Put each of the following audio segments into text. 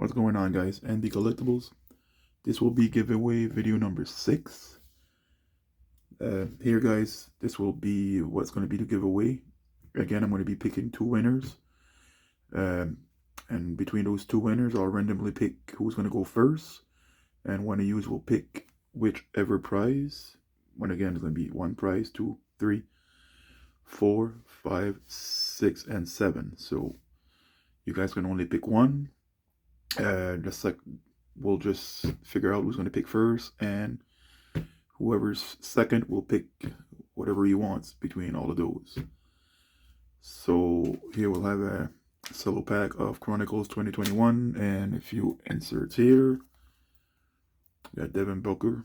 What's going on, guys? NB Collectibles. This will be giveaway video number 6. Here, guys, this will be what's going to be the giveaway. Again, I'm going to be picking 2 winners. And between those 2 winners, I'll randomly pick who's going to go first. And one of you will pick whichever prize. One again is going to be 1 prize, 2, 3, 4, 5, 6, and 7. So you guys can only pick one. Just like we'll just figure out who's going to pick first, and whoever's second will pick whatever he wants between all of those. So here we'll have a cello pack of Chronicles 2021 and a few inserts here. We got Devin Booker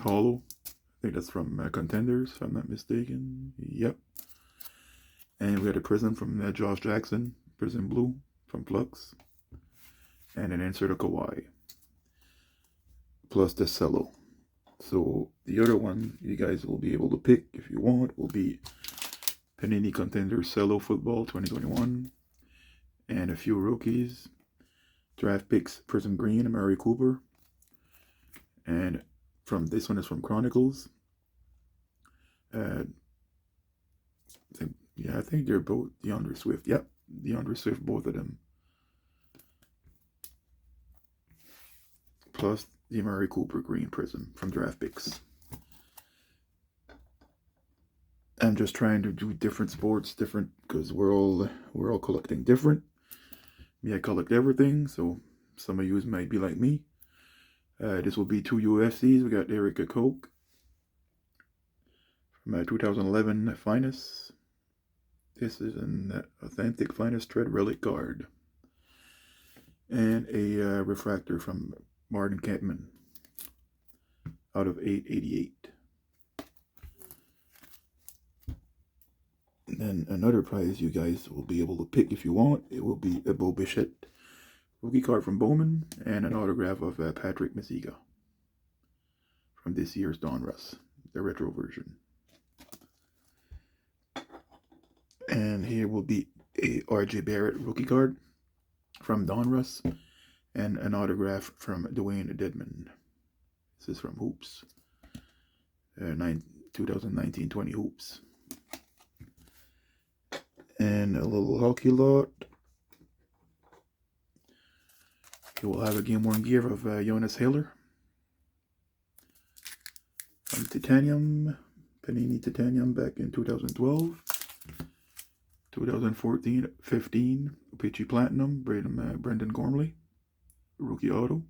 Hollow. I think that's from Contenders, if I'm not mistaken. Yep. And we got a Prism from Josh Jackson, Prism Blue from Flux. And an insert of Kawhi. Plus the cello. So the other one you guys will be able to pick if you want will be Panini Contender Cello Football 2021. And a few rookies. Draft picks Prism Green, Amari Cooper. And from this one is from Chronicles. I think they're both DeAndre Swift. Yep, DeAndre Swift, both of them. Plus the Amari Cooper Green Prism from Draft Picks. I'm just trying to do different sports, because we're all collecting different. Me, I collect everything, so some of you might be like me. This will be 2 UFCs. We got Erica Koch from 2011 Finest. This is an authentic Finest Tread Relic card. And a refractor from Martin Kampman out of 888. And then another prize you guys will be able to pick if you want. It will be a Bo Bichette rookie card from Bowman and an autograph of Patrick Messiga from this year's Donruss, the retro version. And here will be a RJ Barrett rookie card from Donruss and an autograph from Dwayne Dedman. This is from Hoops. 2019-20 Hoops. And a little hockey lot. Here we'll have a game-worn gear of Jonas Haller. From Titanium. Panini Titanium back in 2012. 2014-15 Peachy Platinum. Brendan Gormley. Rookie auto.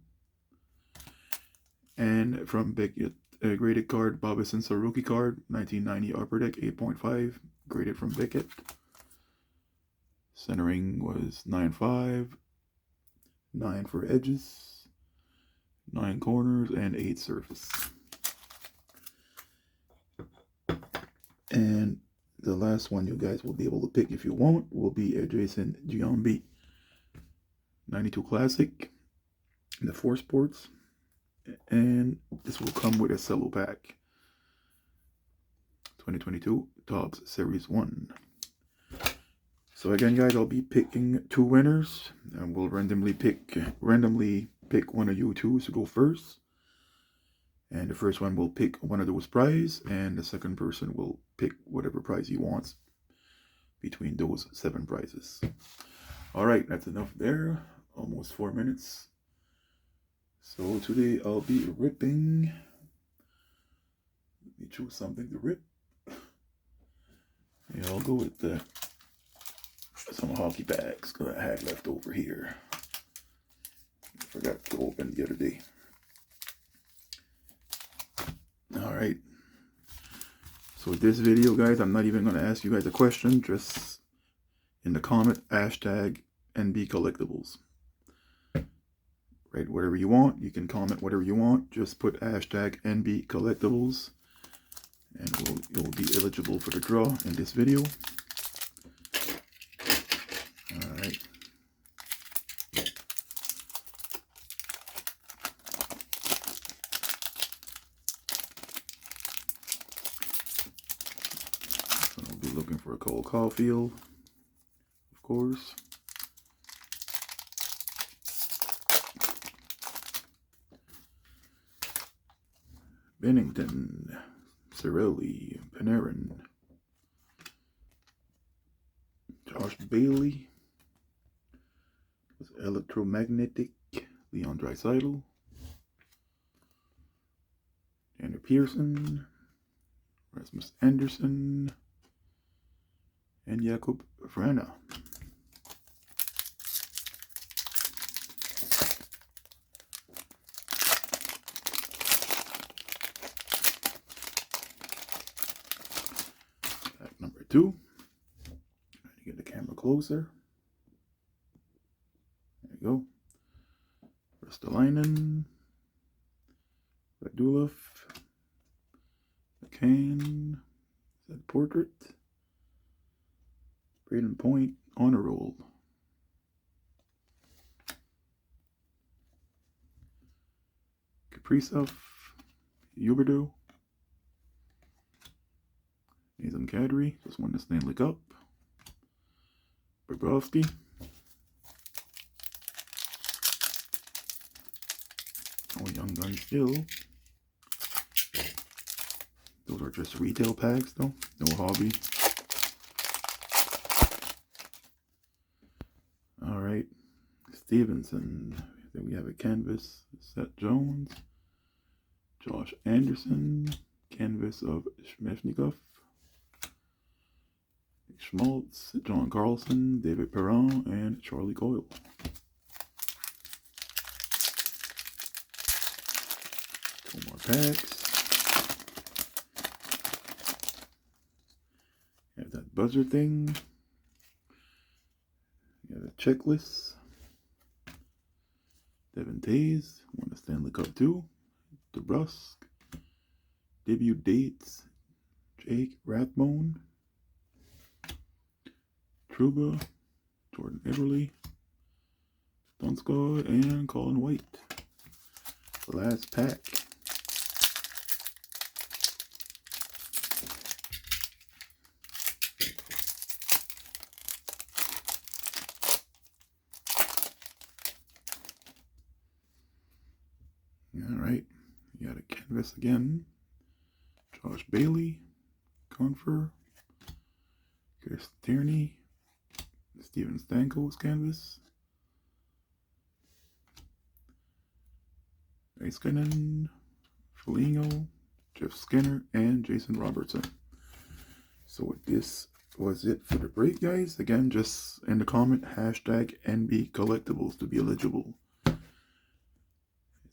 And from Beckett, a graded card, Bobby Simpson rookie card, 1990 Upper Deck 8.5, graded from Beckett. Centering was 9.5, 9 for edges, 9 corners, and 8 surface. And the last one you guys will be able to pick if you want will be a Jason Giambi 92 Classic. The 4 Sports, and this will come with a cello pack. 2022 Topps Series 1. So again, guys, I'll be picking 2 winners, and we'll randomly pick one of you two to go first. And the first one will pick one of those prizes, and the second person will pick whatever prize he wants between those 7 prizes. All right, that's enough there. Almost 4 minutes. So today I'll be ripping. Let me choose something to rip. Yeah, I'll go with some hockey bags that I had left over here. I forgot to open the other day. Alright. So this video, guys, I'm not even going to ask you guys a question. Just in the comment, hashtag NB Collectibles. Right, whatever you want, you can comment whatever you want. Just put hashtag NB Collectibles, and you'll be eligible for the draw in this video. All right. So I'll be looking for a Cole Caulfield, of course. Bennington, Cirelli, Panarin, Josh Bailey, Electromagnetic, Leon Draisaitl, Tanner Pearson, Rasmus Anderson, and Jakub Vrana. Pack number 2. Trying to get the camera closer. There you go. Ristolainen, Radulov, McCann, is that portrait? Braden Point, honor roll. Kaprizov, Huberdeau, Nazem Kadri, just won the Stanley Cup. Bobrovsky, oh, Young Gun still. Those are just retail packs though, no hobby. Alright, Stevenson. Then we have a canvas, Seth Jones, Josh Anderson, canvas of Svechnikov, Schmaltz, John Carlson, David Perron, and Charlie Coyle. Two more packs. Have that buzzer thing. You have a checklist. Devin Tays won the Stanley Cup too. DeBrusk. Debut dates. Jake Rathbone. Trouba. Jordan Eberle. Donskog and Colin White. Last pack. Alright, you got a canvas again. Josh Bailey, Confer, Chris Tierney, Steven Stamkos canvas, Heiskanen, Foligno, Jeff Skinner, and Jason Robertson. So this was it for the break, guys. Again, just in the comment, hashtag NB Collectibles to be eligible.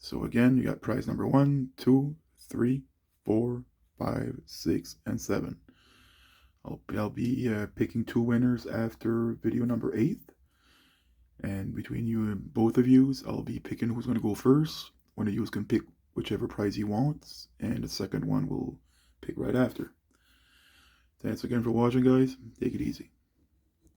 So again, you got prize number 1, 2, 3, 4, 5, 6, and 7. I'll be picking 2 winners after video number 8. And between you and both of yous, I'll be picking who's going to go first. One of yous can pick whichever prize he wants, and the second one will pick right after. Thanks again for watching, guys. Take it easy.